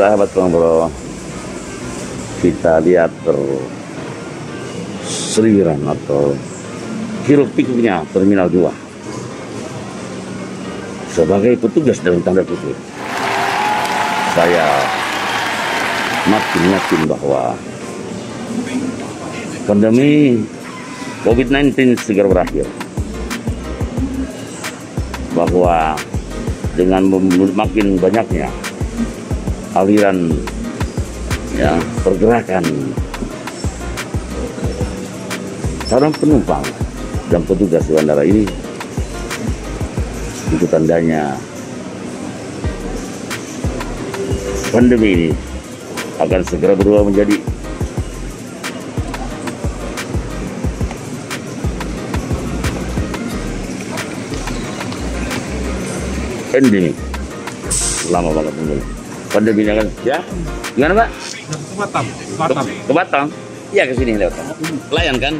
Sahabat Ngobrol, kita lihat berseliweran atau hiruk pikuknya Terminal 2 sebagai petugas dalam tanda kutip. Saya makin yakin bahwa pandemi COVID-19 segera berakhir, bahwa dengan makin banyaknya aliran pergerakan calon penumpang dan petugas di bandara ini, itu tandanya pandemi ini akan segera berubah menjadi endemi. Lama banget menunggu. Pandemi ini akan gimana Pak? Ke Batam. Iya, ke sini lewat. Layan kan?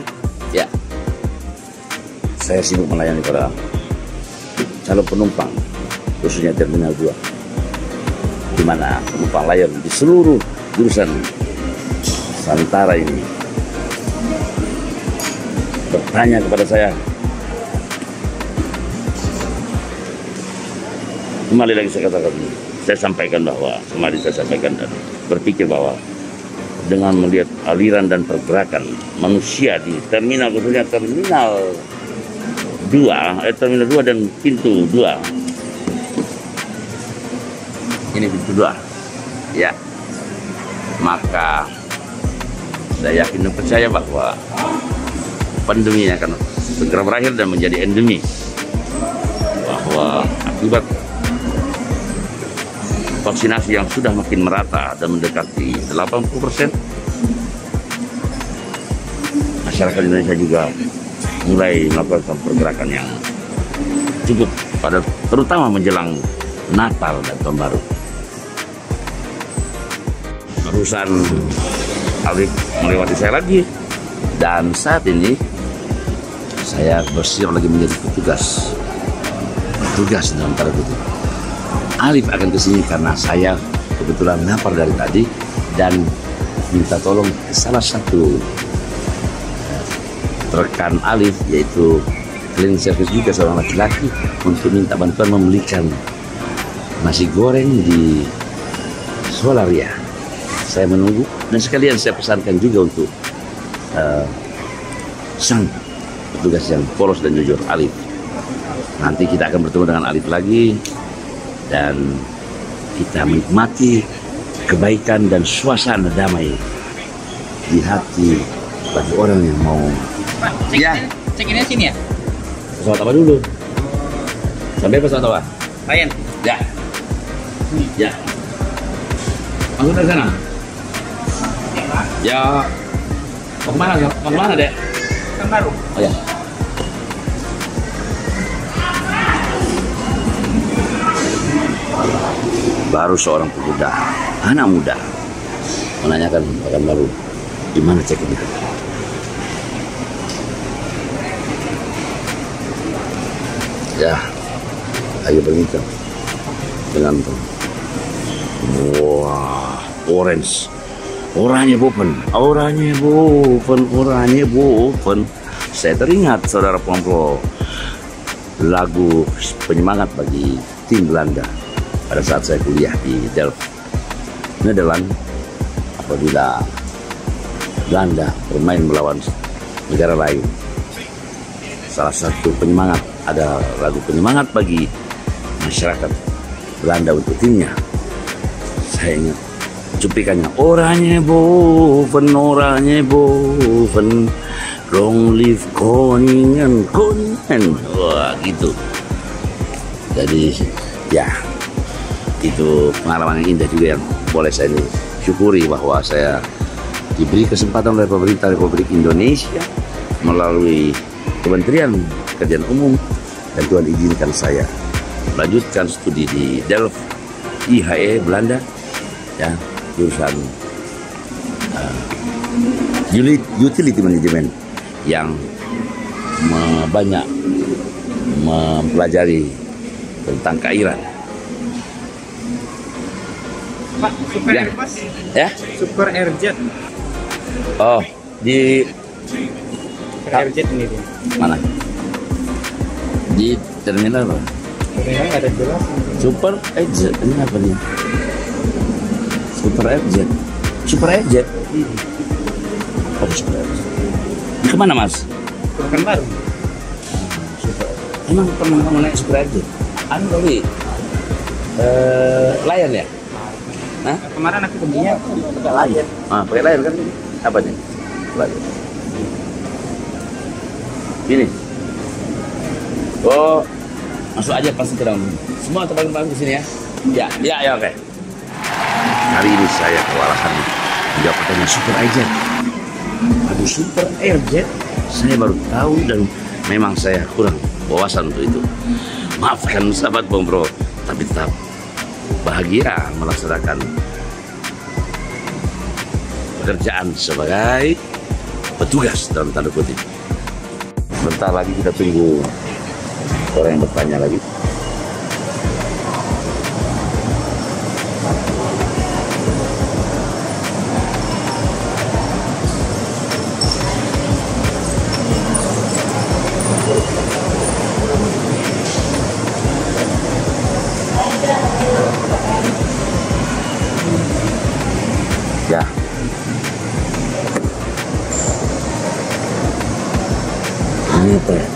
Ya. Saya sibuk melayani para calon penumpang, khususnya Terminal 2, di mana penumpang layan di seluruh jurusan Nusantara ini bertanya kepada saya. Kembali lagi saya katakan, saya sampaikan bahwa kemarin saya sampaikan dan berpikir bahwa dengan melihat aliran dan pergerakan manusia di terminal, khususnya Terminal 2 dan pintu 2. Ini pintu 2. Ya. Maka saya yakin dan percaya bahwa pandemi ini akan segera berakhir dan menjadi endemi. Bahwa akibat vaksinasi yang sudah makin merata dan mendekati 80%, masyarakat Indonesia juga mulai melakukan pergerakan yang cukup terutama menjelang Natal dan Tahun Baru. Barusan Alif melewati saya lagi, dan saat ini saya bersiap lagi menjadi petugas dalam tanda kutip. Alif akan kesini karena saya kebetulan lapar dari tadi dan minta tolong ke salah satu rekan Alif, yaitu cleaning service juga, seorang laki-laki, untuk minta bantuan membelikan nasi goreng di Solaria. Saya menunggu dan sekalian saya pesankan juga untuk sang petugas yang polos dan jujur, Alif. Nanti kita akan bertemu dengan Alif lagi dan kita menikmati kebaikan dan suasana damai di hati bagi orang yang mau. Pak, check-in-nya sini ya? Pesawat apa dulu? Sampai pesawat apa? Ryan. Ya. Ya. Langsung dari sana? Ya. Mau kemana? Mau kemana, Dek? Kan baru. Oh ya. Baru seorang pemuda, anak muda, menanyakan Pekanbaru, di mana check-in? Ya, ayo berbincang dengan wah, oranye bopen. Saya teringat, saudara Pomplo, lagu penyemangat bagi tim Belanda pada saat saya kuliah di Delft, Nederland. Apabila Belanda bermain melawan negara lain, salah satu penyemangat, ada lagu penyemangat bagi masyarakat Belanda untuk timnya. Saya ingat cuplikannya, oranje boven, long live Koningen. Wah, gitu. Jadi ya, itu pengalaman yang indah juga yang boleh saya syukuri, bahwa saya diberi kesempatan oleh pemerintah Republik Indonesia melalui Kementerian Pekerjaan Umum, dan Tuhan izinkan saya melanjutkan studi di Delft, IHE Belanda, ya, jurusan utility management, yang banyak mempelajari tentang keairan. Pak, Super Ya. Airbus, Ya? Super Airjet, Oh, di Super Airjet ini dia. mana? Di terminal apa? Terminal nggak ada jelas. Super Agent, ini apa nih? Super Agent, Super Agent. Oh, Super Agent. Ini kemana mas? Bukan baru. Super. Emang pernah kamu naik Super Agent? Anu kali, Lion ya? Hah? Kemarin aku belinya pakai Lion. Ah, pakai Lion kan? Apa nih? Lion. Ini. Oh, masuk aja pasti ke dalam. Semua teman-teman ke sini ya. Ya, oke. Hari ini saya kewalahan menjawab pertanyaan Super Agent. Aduh, Super Airjet saya baru tahu dan memang saya kurang wawasan untuk itu. Maafkan sahabat Bang Bro, tapi tetap bahagia melaksanakan pekerjaan sebagai petugas dalam tanda kutip. Sebentar lagi kita tunggu orang yang bertanya lagi. Ya. Ini apa ya?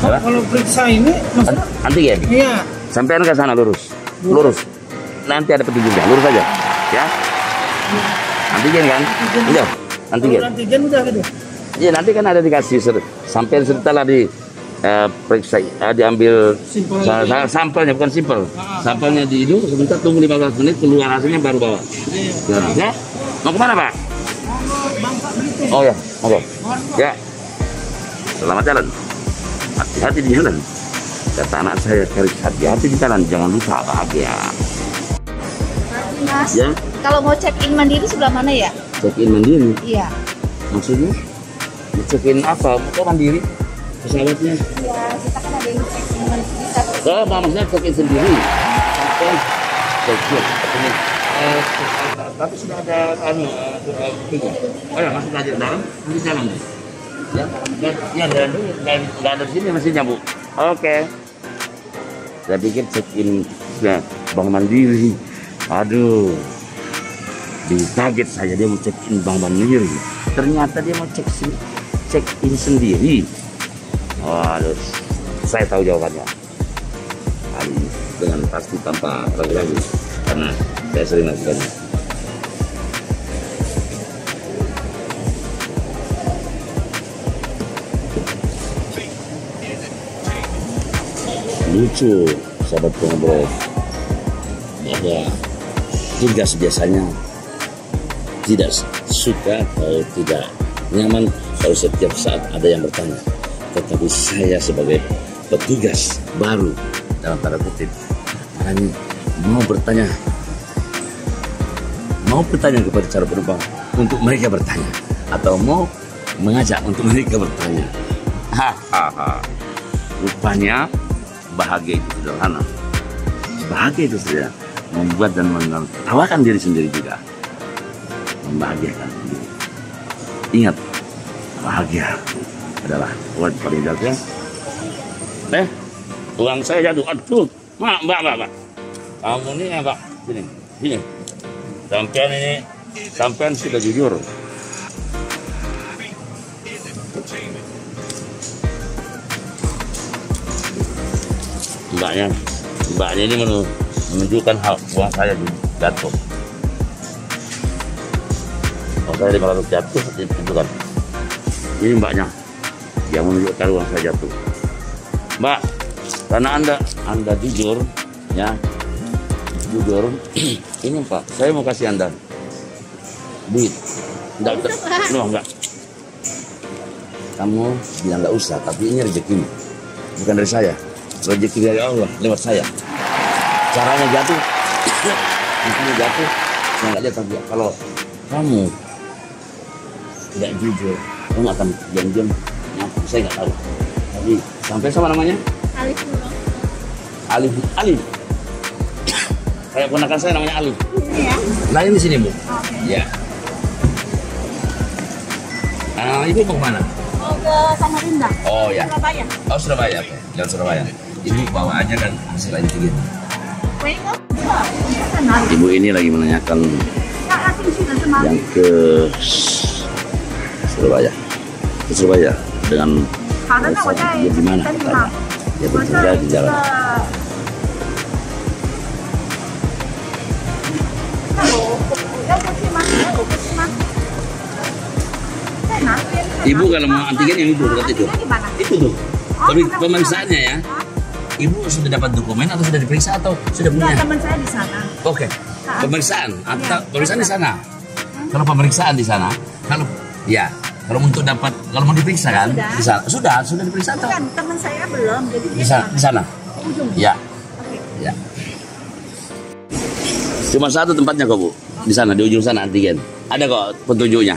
Apa? Kalau periksa ini, maksudnya? Antigen. Iya. Sampean ke sana lurus. Lurus. Nanti ada petunjuknya. Lurus aja. Ya. Antigen kan? Iya. Antigen. Kalau antigen udah gitu. Iya, nanti kan ada dikasih sampean setelah di periksa diambil sampelnya, bukan simpel. Sampelnya di hidung sebentar, tunggu 15 menit, keluar hasilnya baru bawa. Ya. Mau kemana Pak? Oh ya, oke. Ya. Selamat jalan. Hati-hati di jalan. Kata anak saya, hati-hati di jalan, jangan lupa bahagia. Mas, Ya. kalau mau check in mandiri sebelah mana ya? Check-in mandiri. Iya. Maksudnya? Check-in apa? Mau mandiri? Pesawatnya? Iya, kita kan ada yang check in mandiri. Oh, maksudnya check-in sendiri. Sampai check-in. Tapi sudah ada tiga. Oh ya, masuk aja dalam, nanti jalan deh. Ya, jalan dulu. Nggak ada di sini mesinnya, Bu. Oke. Saya pikir check-in Bank Mandiri. Aduh. Dikaget saya, dia mau check-in Bank Mandiri. Ternyata dia mau check-in sendiri. Waduh, saya tahu jawabannya. Kali ini dengan pasti tanpa ragu-ragu, karena saya sering lakukannya. Lucu, sahabat pengobrol, bahwa tugas biasanya tidak suka atau tidak nyaman kalau setiap saat ada yang bertanya. Tetapi saya sebagai petugas baru dalam tanda kutip hanya mau bertanya kepada para penumpang untuk mereka bertanya, atau mau mengajak untuk mereka bertanya. Hahaha. Rupanya bahagia itu sederhana. Bahagia itu sudah membuat dan menertawakan diri sendiri juga, membahagiakan diri. Ingat, bahagia adalah uang paling jago. Uang saya jatuh. Aduh, mbak. Kamu ini ya, Pak. Sini. Sampean sudah jujur. Mbaknya ini menunjukkan hal uang saya jatuh. Uang saya 500 jatuh, ditunjukkan. Ini mbaknya yang menunjukkan uang saya jatuh. Mbak, karena anda jujur, ya, jujur. Ini Pak, saya mau kasih anda duit. Enggak. Kamu bilang nggak usah, tapi ini rezeki, bukan dari saya. Rezeki dari Allah lewat saya. Caranya jatuh, mungkin jatuh, saya nggak lihat. Tapi kalau kamu tidak jujur, kamu akan diam-diam. Saya nggak tahu. Tapi sampai sama namanya? Alif. Kayak ponakan saya namanya Ali. Iya. Lain di sini, Bu. Oke. Ya. Ibu mau kemana? Mau ke Samarinda. Oh ya. Surabaya. Oh Surabaya, oke. Jalan Surabaya. Ibu bawa aja kan hasil antigen. Kuenya sana. Ibu ini lagi menanyakan Kak, asing sudah semalam. yang ke Surabaya. Ke Surabaya dengan Karena dia di mana? Katanya. Dia bekerja di jalan. Ibu kalau mau antigen yang itu dekat itu. Itu tuh. Tapi pemeriksaannya ya. Ibu sudah dapat dokumen atau sudah diperiksa atau sudah punya? Teman saya di sana. Oke. Pemeriksaan atau pemeriksaan di sana. Kalau pemeriksaan di sana, kalau ya, kalau untuk dapat kalau mau diperiksa kan di sana. Sudah diperiksa atau? Bukan, teman saya belum. Jadi Di sana. ujung. Ya. Oke. Ya. Cuma satu tempatnya kok, Bu. Di sana, di ujung sana antigen. Ada kok petunjuknya.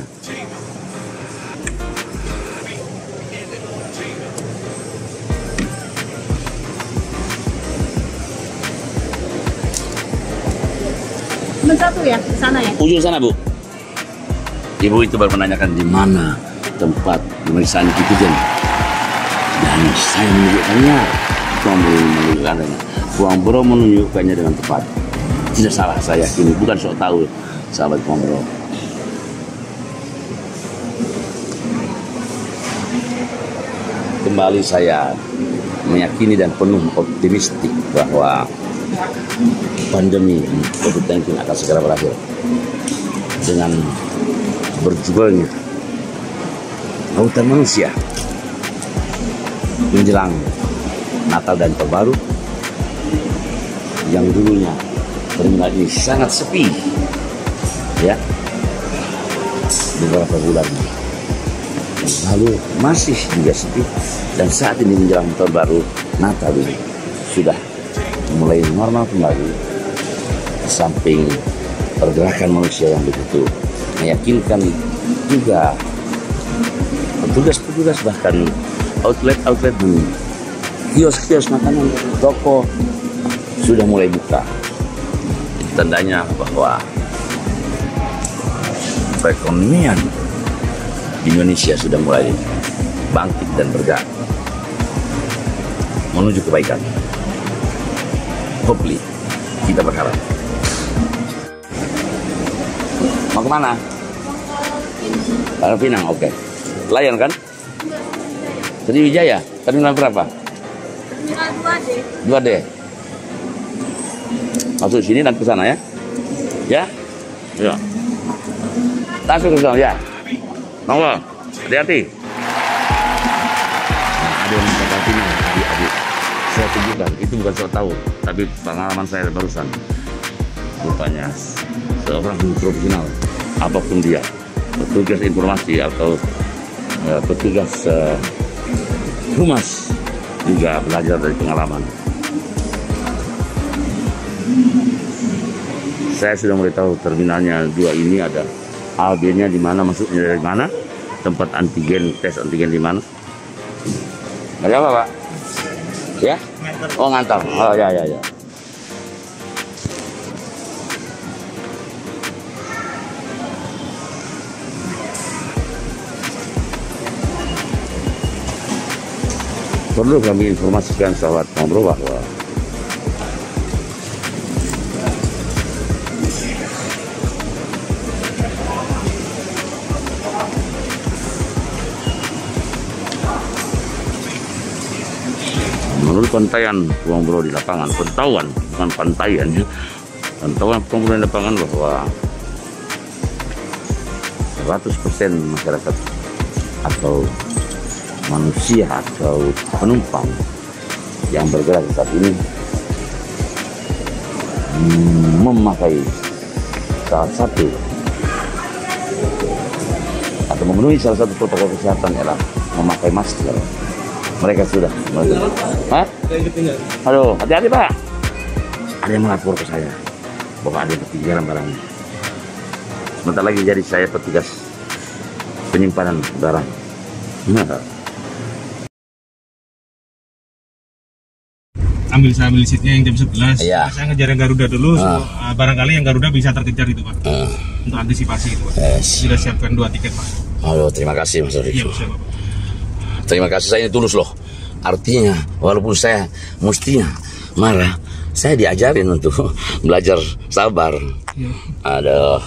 Teman satu ya di sana ya. Ujung sana, Bu. Ibu itu baru menanyakan di mana tempat pemeriksaan antigen. Dan saya menunjukkannya. Puang Bro menunjukkannya dengan tepat. Tidak salah, saya yakini. Bukan sok tahu, sahabat Puang Bro. Kembali saya meyakini dan penuh optimistik bahwa pandemi COVID-19 akan segera berakhir dengan berjualnya lautan manusia menjelang Natal dan Tahun Baru yang dulunya terminal ini sangat sepi ya beberapa bulan lalu masih juga sepi, dan saat ini menjelang Tahun Baru Natal ini sudah mulai normal kembali. Di samping pergerakan manusia yang begitu meyakinkan juga, petugas-petugas bahkan outlet di kios-kios makanan, toko sudah mulai buka. Tandanya bahwa perekonomian Indonesia sudah mulai bangkit dan bergerak menuju kebaikan. Hopefully, kita berharap. Mau kemana? Pangkal Pinang, oke. Layan kan? Sriwijaya, terminal berapa? Terminal 2D. 2D. Masuk sini dan ke sana ya? Ya? Ya. Langsung ke sana ya? Nongol, hati-hati. Nah, ada yang Pangkal Pinang, adik-adik. Saya tunjukkan, itu bukan sok tahu, tapi pengalaman saya barusan. Rupanya seorang profesional, apapun dia, petugas informasi atau petugas humas, juga belajar dari pengalaman. Saya sudah mulai tahu terminalnya 2 ini ada AB-nya di mana, masuknya dari mana, tempat antigen, tes antigen di mana. Ada apa, Pak? Ya? Oh, ngantar. Oh, ya. Perlu kami informasikan sahabat ngobrol bahwa menurut pantaian Puang Bro di lapangan, pantauan bukan pantaian ya, pantauan Puang Bro di lapangan bahwa 100% masyarakat atau manusia atau penumpang yang bergerak saat ini memakai salah satu atau memenuhi salah satu protokol kesehatan ialah memakai masker. Mereka sudah. Hah? Halo, hati-hati Pak. Ada yang melapor ke saya bahwa ada yang ketinggalan barangnya. Sebentar lagi jadi saya petugas penyimpanan barang. saya ambil seatnya yang jam 11. Iya. Saya ngejar yang Garuda dulu. Barangkali yang Garuda bisa terkejar itu, Pak. Untuk antisipasi itu, Pak. Yes. Sudah siapkan 2 tiket, Pak. Halo, terima kasih Mas Rifki. Iya, siap, Pak. Terima kasih, saya ini tulus loh. Artinya, walaupun saya mestinya marah, saya diajarin untuk belajar sabar. Iya. Aduh,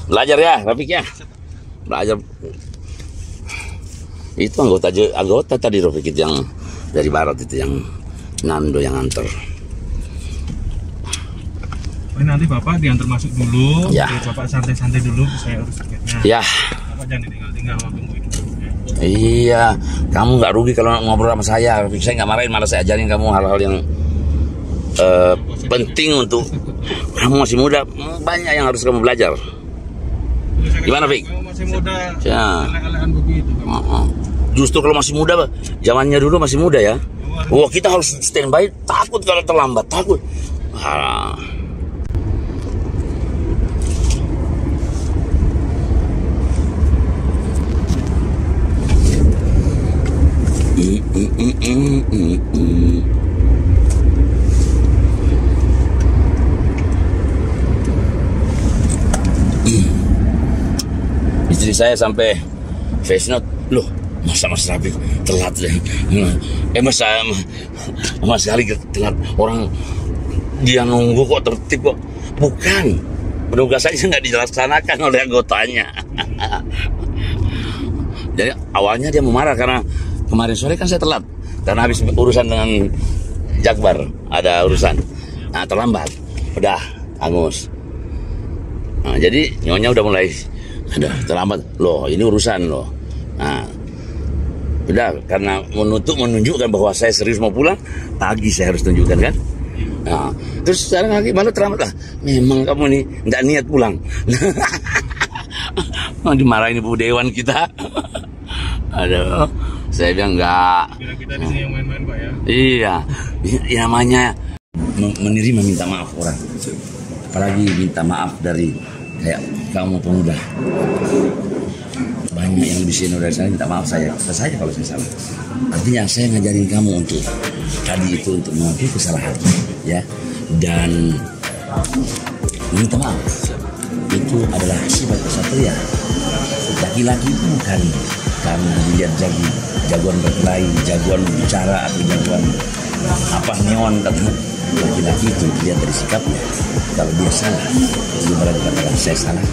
belajar ya, Rafiq ya. Belajar. Itu anggota tadi Rafiq itu yang dari barat itu yang Nando yang antar. Nanti Bapak diantar masuk dulu. Ya. Bapak santai-santai dulu, saya urus tiketnya. Ya. Bapak jangan ditinggal-tinggal, mau tungguin. Iya, kamu nggak rugi kalau ngobrol sama saya. Rafiq, saya nggak marahin, malah saya ajarin kamu hal-hal yang penting untuk kamu masih muda. Banyak yang harus kamu belajar. Gimana, Fik? Kamu masih muda, Ya. elek-elekan begitu. Justru kalau masih muda, zamannya dulu masih muda ya. Wah, kita harus standby, takut kalau terlambat, takut. Istri saya sampai face note, loh masa Mas Rafiq telat ya? Mas kali telat, orang dia nunggu kok tertib kok. Bukan, penugasannya nggak dilaksanakan oleh anggotanya. Jadi awalnya dia memarah karena kemarin sore kan saya telat karena habis urusan dengan Jakbar, ada urusan. Nah, terlambat. Udah, angus. Nah, jadi nyonya udah mulai ada terlambat. Loh, ini urusan loh. Nah, udah karena menunjukkan bahwa saya serius mau pulang, pagi saya harus tunjukkan kan. Nah, terus sekarang lagi malah terlambat lah. Memang kamu ini nggak niat pulang. Dimarahin Ibu Dewan kita. Aduh, saya bilang enggak. Kita di sini yang main-main, Pak ya. Iya, namanya menerima minta maaf orang. Apalagi minta maaf dari kayak kamu pemuda. Banyak yang lebih senior dari saya minta maaf saya kalau saya salah. Artinya saya ngajarin kamu untuk tadi itu untuk mengakui kesalahan, ya. Dan minta maaf itu adalah sifat kesatria. Laki-laki itu bukan karena dilihat jagoan berkelahi, jagoan bicara atau jagoan neon kata. Laki-laki itu dilihat dari sikapnya. Kalau dia salah, dia berani katakan saya salah.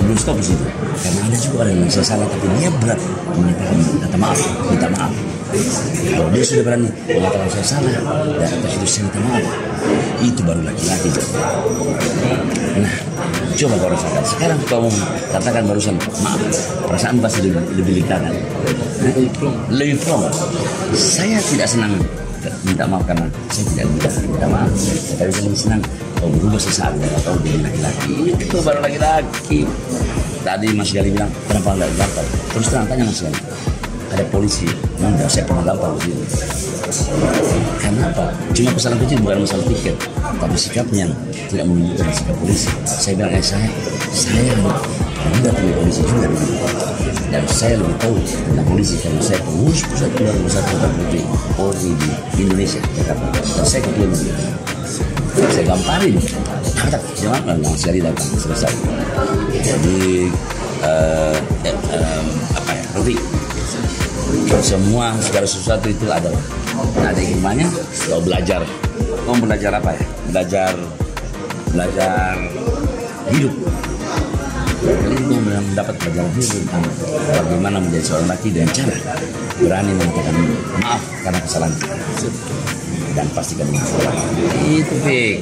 Belum stop di situ. Karena ada juga orang yang saya salah tapi dia berat menyatakan minta maaf. Kalau dia sudah berani mengatakan saya salah dan atas itu saya minta maaf, itu baru laki-laki. Nah, coba kau rasakan. Sekarang kamu katakan barusan maaf, perasaan pasti lebih lega kan? Lebih plong. Saya tidak senang minta maaf karena saya tidak minta maaf. Tapi saya lebih senang kau berubah sesaat atau jadi laki-laki. Itu baru laki-laki. Tadi Mas Gali bilang kenapa nggak gampang? Terus terang tanya Mas Gali. Ada polisi, enggak, saya pernah gampang begitu. Karena apa? Cuma kesalahan kecil, bukan masalah tiket, tapi sikapnya tidak menunjukkan sikap polisi. Saya bilang saya tidak punya polisi juga begitu. Dan saya lebih tahu tentang polisi karena saya pengurus pusat keluarga besar kota Polri di Indonesia, Jakarta. Dan saya ketua begitu. Saya gamparin, jangan sekali datang selesai. Jadi Rofi, semua segala sesuatu itu ada hikmahnya. Kalau belajar, kamu belajar apa ya? Belajar hidup. Kali ini mendapat pelajaran hidup tentang bagaimana menjadi seorang laki dengan cara berani mengatakan maaf karena kesalahan dan pastikan maaf. Itu Fik.